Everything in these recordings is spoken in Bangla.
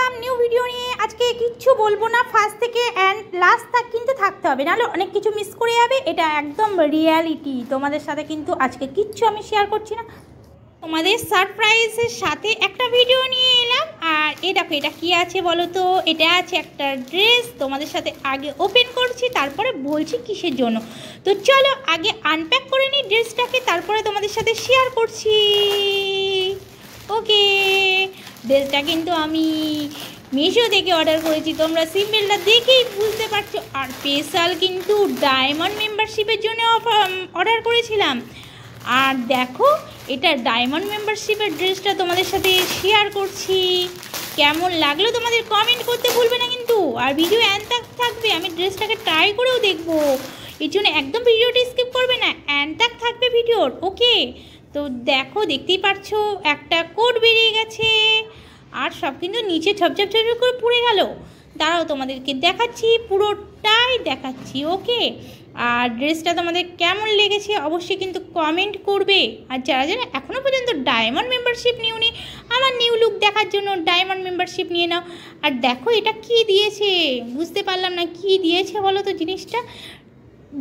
এলাম নিউ ভিডিও নিয়ে। আজকে কিচ্ছু বলবো না, ফার্স্ট থেকে অ্যান্ড লাস্ট তক কিন্তু থাকতে হবে, নাহলে অনেক কিছু মিস করে যাবে। এটা একদম রিয়ালিটি। তোমাদের সাথে কিন্তু আজকে কিচ্ছু আমি শেয়ার করছি না, তোমাদের সারপ্রাইজের সাথে একটা ভিডিও নিয়ে এলাম। আর এই দেখো, এটা কি আছে বলো তো? এটা আছে একটা ড্রেস। তোমাদের সাথে আগে ওপেন করছি, তারপরে বলছি কিসের জন্য। তো চলো আগে আনপ্যাক করে নিই ড্রেসটাকে, তারপরে তোমাদের সাথে শেয়ার করছি। ওকে, ড্রেসটা কিন্তু আমি মিশো থেকে অর্ডার করেছি, তোমরা সিম্বলটা দেখেই বুঝতে পারছো। আর স্পেশাল কিন্তু ডায়মন্ড মেম্বারশিপের জন্য অর্ডার করেছিলাম। আর দেখো, এটা ডায়মন্ড মেম্বারশিপের ড্রেসটা তোমাদের সাথে শেয়ার করছি। কেমন লাগলো তোমাদের কমেন্ট করতে ভুলবে না কিন্তু। আর ভিডিও এন্ড তক থাকবে, আমি ড্রেসটাকে ট্রাই করেও দেখবো, এর জন্য একদম ভিডিওটি স্কিপ করবে না, এন্ড তক থাকবে ভিডিওর। ওকে, তো দেখো, দেখতেই পাচ্ছো একটা কোড বেরিয়ে গেছে, আর সব কিন্তু নিচে ঝপঝপ ঝপঝপ করে পড়ে গেল। দাঁড়াও, তোমাদেরকে দেখাচ্ছি, পুরোটাই দেখাচ্ছি। ওকে, আর ড্রেসটা তোমাদের কেমন লেগেছে অবশ্যই কিন্তু কমেন্ট করবে। আর যারা যারা এখনও পর্যন্ত ডায়মন্ড মেম্বারশিপ নিওনি, আমার নিউ লুক দেখার জন্য ডায়মন্ড মেম্বারশিপ নিয়ে নাও। আর দেখো, এটা কি দিয়েছে বুঝতে পারলাম না, কি দিয়েছে বলো তো? জিনিসটা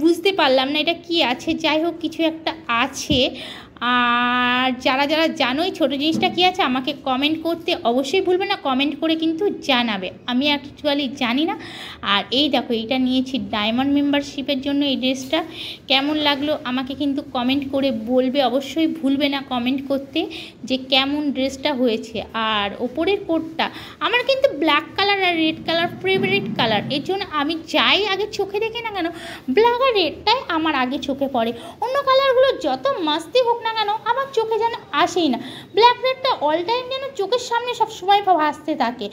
বুঝতে পারলাম না, এটা কি আছে। যাই হোক, কিছু একটা আছে। আর যারা যারা জানোই ছোটো জিনিসটা কী আছে, আমাকে কমেন্ট করতে অবশ্যই ভুলবে না, কমেন্ট করে কিন্তু জানাবে। আমি অ্যাকচুয়ালি জানি না। আর এই দেখো, এইটা নিয়েছি ডায়মন্ড মেম্বারশিপের জন্য। এই ড্রেসটা কেমন লাগলো আমাকে কিন্তু কমেন্ট করে বলবে, অবশ্যই ভুলবে না কমেন্ট করতে যে কেমন ড্রেসটা হয়েছে। আর ওপরের কোটটা আমার কিন্তু ব্ল্যাক কালার আর রেড কালার ফেভারিট কালার, এর জন্য আমি যাই আগে চোখে দেখি না কেন, ব্ল্যাক আর রেডটাই আমার আগে চোখে পড়ে। অন্য কালারগুলো যত মাস্তি হোক না কেন, আমার চোখে যেন আসেই না। ব্ল্যাক রেডটা অল টাইম যেন চোখের সামনে সবসময় ভাসতে থাকে।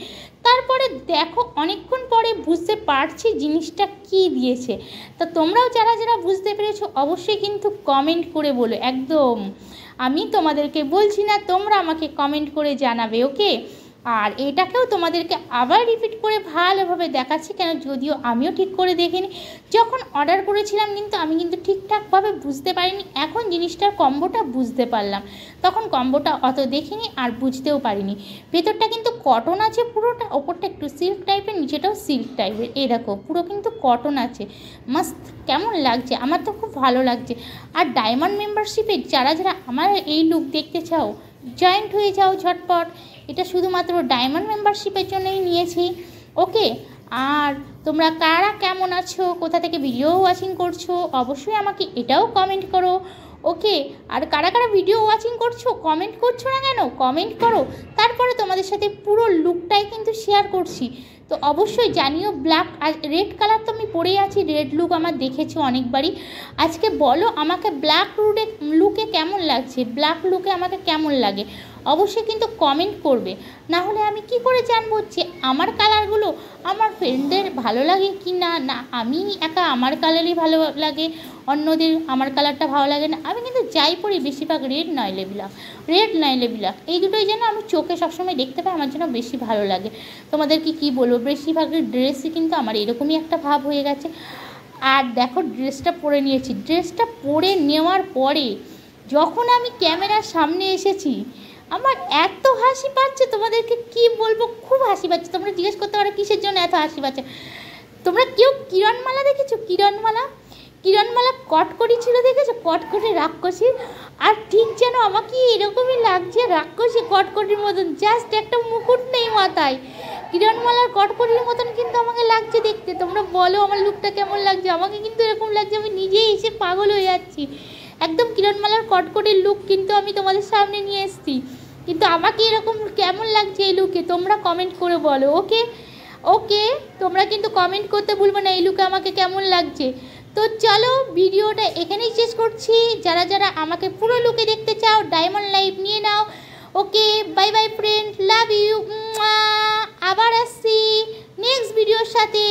তারপরে দেখো, অনেকক্ষণ পরে বুঝতে পারছি জিনিসটা কি দিয়েছে। তা তোমরাও যারা যারা বুঝতে পেরেছো অবশ্যই কিন্তু কমেন্ট করে বলো। একদম আমি তোমাদেরকে বলছি না, তোমরা আমাকে কমেন্ট করে জানাবে। ওকে, আর এটাকেও তোমাদেরকে আবার রিপিট করে ভালোভাবে দেখাচ্ছি, কেন যদিও আমিও ঠিক করে দেখিনি। যখন অর্ডার করেছিলাম কিন্তু আমি কিন্তু ঠিকঠাকভাবে বুঝতে পারিনি, এখন জিনিসটার কম্বোটা বুঝতে পারলাম। তখন কম্বোটা অত দেখিনি আর বুঝতেও পারিনি। ভেতরটা কিন্তু কটন আছে পুরোটা, ওপরটা একটু সিল্ক টাইপের, নিচেটাও সিল্ক টাইপের। এই দেখো, পুরো কিন্তু কটন আছে। মাস্ত, কেমন লাগছে? আমার তো খুব ভালো লাগছে। আর ডায়মন্ড মেম্বারশিপে যারা যারা আমার এই লুক দেখতে চাও, জয়েন্ট হয়ে যাও ঝটপট। এটা শুধুমাত্র ডায়মন্ড মেম্বারশিপের জন্যই নিয়েছি। ওকে, আর তোমরা কারা কেমন আছো, কোথা থেকে ভিডিও ওয়াচিং করছো অবশ্যই আমাকে এটাও কমেন্ট করো। ওকে, আর কারা কারা ভিডিও ওয়াচিং করছো কমেন্ট করছো না কেন, কমেন্ট করো। তারপরে তোমাদের সাথে পুরো লুকটাই কিন্তু শেয়ার করছি, তো অবশ্যই জানিও। ব্ল্যাক আর রেড কালার তো আমি পরেই আছি, রেড লুক আমার দেখেছো অনেকবারই। আজকে বলো আমাকে ব্ল্যাক লুকে কেমন লাগছে, ব্ল্যাক লুকে আমাকে কেমন লাগে অবশ্যই কিন্তু কমেন্ট করবে। না হলে আমি কি করে জানবো যে আমার কালারগুলো আমার ফ্রেন্ডদের ভালো লাগে কি না। না, আমি একা আমার কালারই ভালো লাগে, অন্যদের আমার কালারটা ভালো লাগে না। আমি কিন্তু যাই পড়ি বেশিরভাগ রেড নইলে ব্ল্যাক, রেড নইলে ব্ল্যাক, এই দুটোই যেন আমি চোখে সবসময় দেখতে পাই, আমার জন্য বেশি ভালো লাগে। তোমাদেরকে কি বলবো, বেশিরভাগ ড্রেসই কিন্তু আমার এরকমই একটা ভাব হয়ে গেছে। আর দেখো, ড্রেসটা পরে নিয়েছি। ড্রেসটা পরে নেওয়ার পরে যখন আমি ক্যামেরার সামনে এসেছি, আমার এত হাসি পাচ্ছে, তোমাদেরকে কি বলবো, খুব হাসি পাচ্ছে। তোমরা জিজ্ঞেস করতে পারো কিসের জন্য এত হাসি পাচ্ছে। তোমরা কেউ কিরণমালা দেখেছো? কিরণমালা কটকটি ছিল, দেখেছো? কটকটি রাক্ষসী, আর ঠিক যেন আমাকে এরকমই লাগছে, রাক্ষসী কটকটির মতন, জাস্ট একটা মুকুট নেই মাথায়। কিরণমালার কটকটির মতন কিন্তু আমাকে লাগছে দেখতে। তোমরা বলো আমার লুকটা কেমন লাগছে? আমাকে কিন্তু এরকম লাগছে, আমি নিজেই এসে পাগল হয়ে যাচ্ছি। একদম কিরণমালার কটকটির লুক কিন্তু আমি তোমাদের সামনে নিয়ে এসেছি, কিন্তু আমাকে এরকম কেমন লাগছে এই লুকে তোমরা কমেন্ট করে বলো। ওকে ওকে, তোমরা কিন্তু কমেন্ট করতে ভুলবে না এই লুকে আমাকে কেমন লাগছে। তো চলো, ভিডিওটা এখানেই শেষ করছি। যারা যারা আমাকে পুরো লুকে দেখতে চাও, ডায়মন্ড লাইভ নিয়ে নাও। Okay, bye bye friend, love you. আবার আসছি নেক্সট ভিডিওর সাথে।